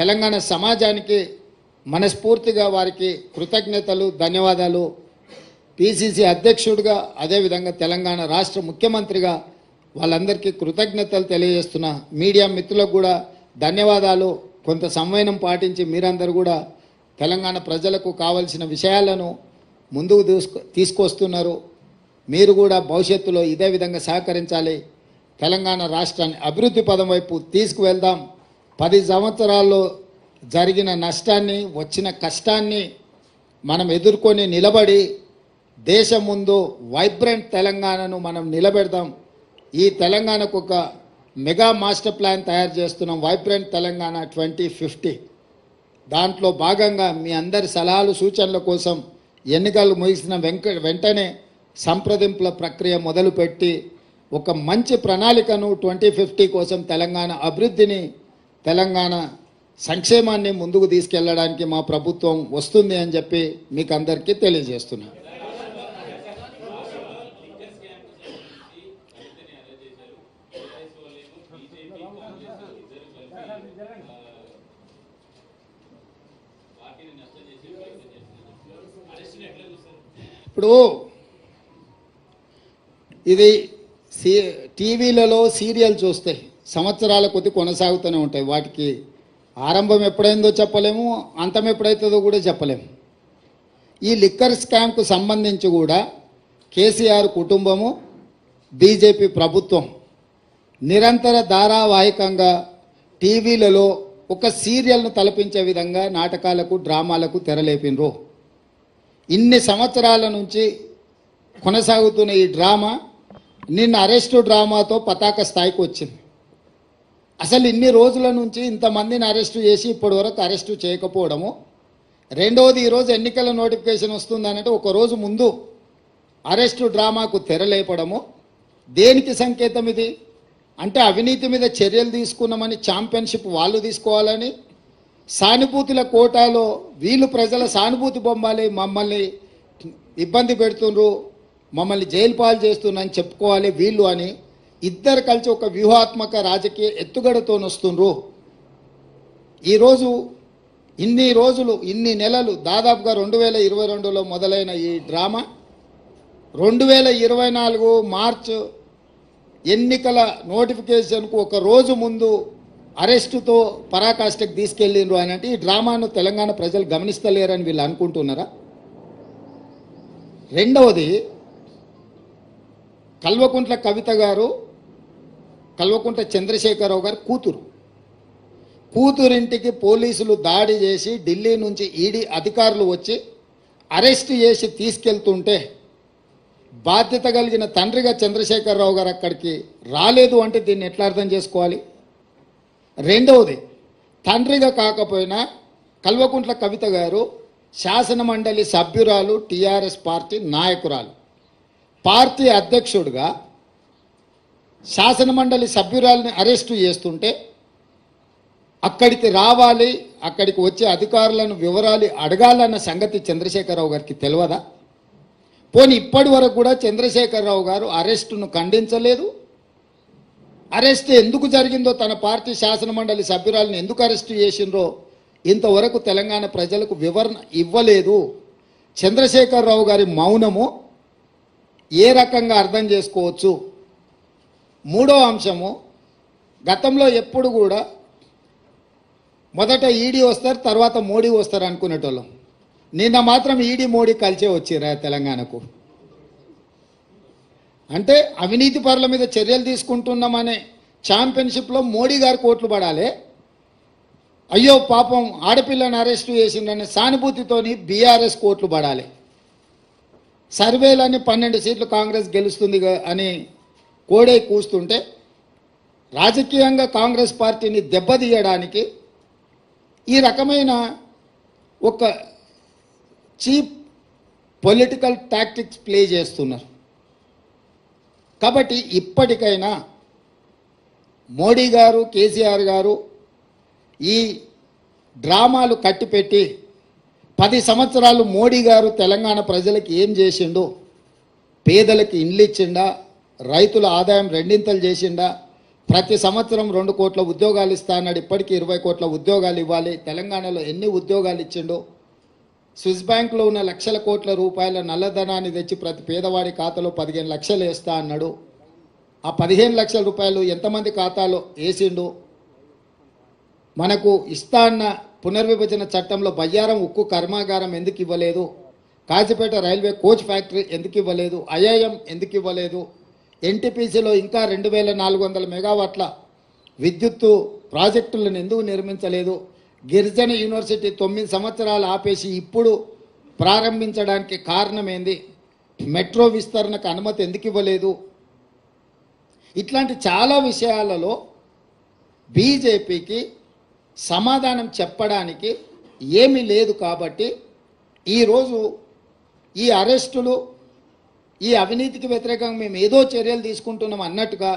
తెలంగాణ సమాజానికి మనస్ఫూర్తిగా వారికి కృతజ్ఞతలు, ధన్యవాదాలు. పిసిసి అధ్యక్షుడిగా, అదేవిధంగా తెలంగాణ రాష్ట్ర ముఖ్యమంత్రిగా వాళ్ళందరికీ కృతజ్ఞతలు తెలియజేస్తున్నా. మీడియా మిత్రులకు కూడా ధన్యవాదాలు. కొంత సంవయనం పాటించి మీరందరూ కూడా తెలంగాణ ప్రజలకు కావాల్సిన విషయాలను ముందుకు తీసుకొస్తున్నారు. మీరు కూడా భవిష్యత్తులో ఇదే విధంగా సహకరించాలి. తెలంగాణ రాష్ట్రాన్ని అభివృద్ధి పదం వైపు తీసుకువెళ్దాం. 10 సంవత్సరాల్లో జరిగిన నష్టాన్ని, వచ్చిన కష్టాన్ని మనం ఎదుర్కొని నిలబడి దేశం ముందు వైబ్రెంట్ తెలంగాణను మనం నిలబెడదాం. ఈ తెలంగాణకు ఒక మెగా మాస్టర్ ప్లాన్ తయారు చేస్తున్నాం, వైబ్రెంట్ తెలంగాణ 2050. దాంట్లో భాగంగా మీ అందరి సలహాలు, సూచనల కోసం ఎన్నికలు ముగిసిన వెంటనే సంప్రదింపుల ప్రక్రియ మొదలుపెట్టి ఒక మంచి ప్రణాళికను 2050 కోసం తెలంగాణ అభివృద్ధిని, తెలంగాణ సంక్షేమాన్ని ముందుకు తీసుకెళ్లడానికి మా ప్రభుత్వం వస్తుంది అని చెప్పి మీకు అందరికీ తెలియజేస్తున్నాను. ఇప్పుడు ఇది టీవీలలో సీరియల్ చూస్తే సంవత్సరాల కొద్ది కొనసాగుతూనే ఉంటాయి. వాటికి ఆరంభం ఎప్పుడైందో చెప్పలేము, అంతం ఎప్పుడైతుందో కూడా చెప్పలేము. ఈ లిక్కర్ స్కామ్కు సంబంధించి కూడా కేసీఆర్ కుటుంబము, బీజేపీ ప్రభుత్వం నిరంతర ధారావాహికంగా టీవీలలో ఒక సీరియల్ను తలపించే విధంగా నాటకాలకు, డ్రామాలకు తెరలేపినరు. ఇన్ని సంవత్సరాల నుంచి కొనసాగుతున్న ఈ డ్రామా నిన్న అరెస్టు డ్రామాతో పతాక స్థాయికి వచ్చింది. అసలు ఇన్ని రోజుల నుంచి ఇంతమందిని అరెస్టు చేసి ఇప్పటి వరకు అరెస్టు చేయకపోవడము. రెండవది, ఈరోజు ఎన్నికల నోటిఫికేషన్ వస్తుందనంటే ఒకరోజు ముందు అరెస్టు డ్రామాకు తెరలేపడము. దేనికి సంకేతం ఇది? అంటే అవినీతి మీద చర్యలు తీసుకున్నామని ఛాంపియన్షిప్ వాళ్ళు తీసుకోవాలని, సానుభూతుల కోటాలో వీళ్ళు ప్రజల సానుభూతి బొమ్మాలి, మమ్మల్ని ఇబ్బంది పెడుతుండ్రు, మమ్మల్ని జైలు పాలు చేస్తున్నారని చెప్పుకోవాలి వీళ్ళు అని ఇద్దరు కలిసి ఒక వ్యూహాత్మక రాజకీయ ఎత్తుగడతో వస్తుండ్రు. ఈరోజు ఇన్ని రోజులు, ఇన్ని నెలలు, దాదాపుగా 2022లో మొదలైన ఈ డ్రామా 2024 మార్చ్ ఎన్నికల నోటిఫికేషన్కు ఒక రోజు ముందు అరెస్టుతో పరాకాష్ఠకు తీసుకెళ్ళిండ్రు అని అంటే ఈ డ్రామాను తెలంగాణ ప్రజలు గమనిస్తలేరని వీళ్ళు అనుకుంటున్నారా? రెండవది, కల్వకుంట్ల కవిత గారు, కల్వకుంట్ల చంద్రశేఖరరావు గారు కూతురింటికి పోలీసులు దాడి చేసి ఢిల్లీ నుంచి ఈడీ అధికారులు వచ్చి అరెస్ట్ చేసి తీసుకెళ్తుంటే బాధ్యత కలిగిన తండ్రిగా చంద్రశేఖరరావు గారు అక్కడికి రాలేదు అంటే దీన్ని ఎట్లా అర్థం చేసుకోవాలి? రెండవది, తండ్రిగా కాకపోయినా కల్వకుంట్ల కవిత గారు శాసన మండలి సభ్యురాలు, టీఆర్ఎస్ పార్టీ నాయకురాలు, పార్టీ అధ్యక్షుడిగా శాసన మండలి సభ్యురాలని అరెస్టు చేస్తుంటే అక్కడికి రావాలి, అక్కడికి వచ్చే అధికారులను వివరాలు అడగాలన్న సంగతి చంద్రశేఖరరావు గారికి తెలియదా? పోనీ ఇప్పటి వరకు కూడా చంద్రశేఖరరావు గారు అరెస్టును ఖండించలేదు. అరెస్ట్ ఎందుకు జరిగిందో, తన పార్టీ శాసన మండలి సభ్యురాలను ఎందుకు అరెస్టు చేసిండ్రో ఇంతవరకు తెలంగాణ ప్రజలకు వివరణ ఇవ్వలేదు. చంద్రశేఖరరావు గారి మౌనము ఏ రకంగా అర్థం చేసుకోవచ్చు? మూడో అంశము, గతంలో ఎప్పుడు కూడా మొదట ఈడీ వస్తారు, తర్వాత మోడీ వస్తారు అనుకునేటోళ్ళం. నిన్న మాత్రం ఈడీ మోడీ కలిసే వచ్చిరా తెలంగాణకు. అంటే అవినీతి పరుల మీద చర్యలు తీసుకుంటున్నామనే ఛాంపియన్షిప్లో మోడీ గారు కోట్లు పడాలి, అయ్యో పాపం ఆడపిల్లని అరెస్టు చేసిండనే సానుభూతితోని బీఆర్ఎస్ కోట్లు పడాలి. సర్వేలని 12 సీట్లు కాంగ్రెస్ గెలుస్తుంది అని కోడే కూస్తుంటే రాజకీయంగా కాంగ్రెస్ పార్టీని దెబ్బతీయడానికి ఈ రకమైన ఒక చీప్ పొలిటికల్ టాక్టిక్స్ ప్లే చేస్తున్నారు. కాబట్టి ఇప్పటికైనా మోడీ గారు, కేసీఆర్ గారు ఈ డ్రామాలు కట్టిపెట్టి 10 సంవత్సరాలు మోడీ గారు తెలంగాణ ప్రజలకు ఏం చేసిండో, పేదలకు ఇండ్లు ఇచ్చిండా, రైతుల ఆదాయం రెండింతలు చేసిండా, ప్రతి సంవత్సరం 2 కోట్ల ఉద్యోగాలు ఇస్తా అన్నాడు. ఇప్పటికీ 20 కోట్ల ఉద్యోగాలు ఇవ్వాలి. తెలంగాణలో ఎన్ని ఉద్యోగాలు ఇచ్చిండో. స్విస్ బ్యాంకులో ఉన్న లక్షల కోట్ల రూపాయల నల్లధనాన్ని తెచ్చి ప్రతి పేదవాడి ఖాతాలో 15 లక్షలు వేస్తా అన్నాడు. ఆ 15 లక్షల రూపాయలు ఎంతమంది ఖాతాలో వేసిండు? మనకు ఇస్తా అన్న పునర్విభజన చట్టంలో బయ్యారం ఉక్కు కర్మాగారం ఎందుకు ఇవ్వలేదు? కాజీపేట రైల్వే కోచ్ ఫ్యాక్టరీ ఎందుకు ఇవ్వలేదు? ఐఐఎం ఎందుకు ఇవ్వలేదు? ఎన్టీపీసీలో ఇంకా 2400 మెగావాట్ల విద్యుత్తు ప్రాజెక్టులను ఎందుకు నిర్మించలేదు? గిరిజన యూనివర్సిటీ 9 సంవత్సరాలు ఆపేసి ఇప్పుడు ప్రారంభించడానికి కారణం ఏంది? మెట్రో విస్తరణకు అనుమతి ఎందుకు ఇవ్వలేదు? ఇట్లాంటి చాలా విషయాలలో బీజేపీకి సమాధానం చెప్పడానికి ఏమీ లేదు. కాబట్టి ఈరోజు ఈ అరెస్టులు, ఈ అవినీతికి వ్యతిరేకంగా మేము ఏదో చర్యలు తీసుకుంటున్నాం అన్నట్టుగా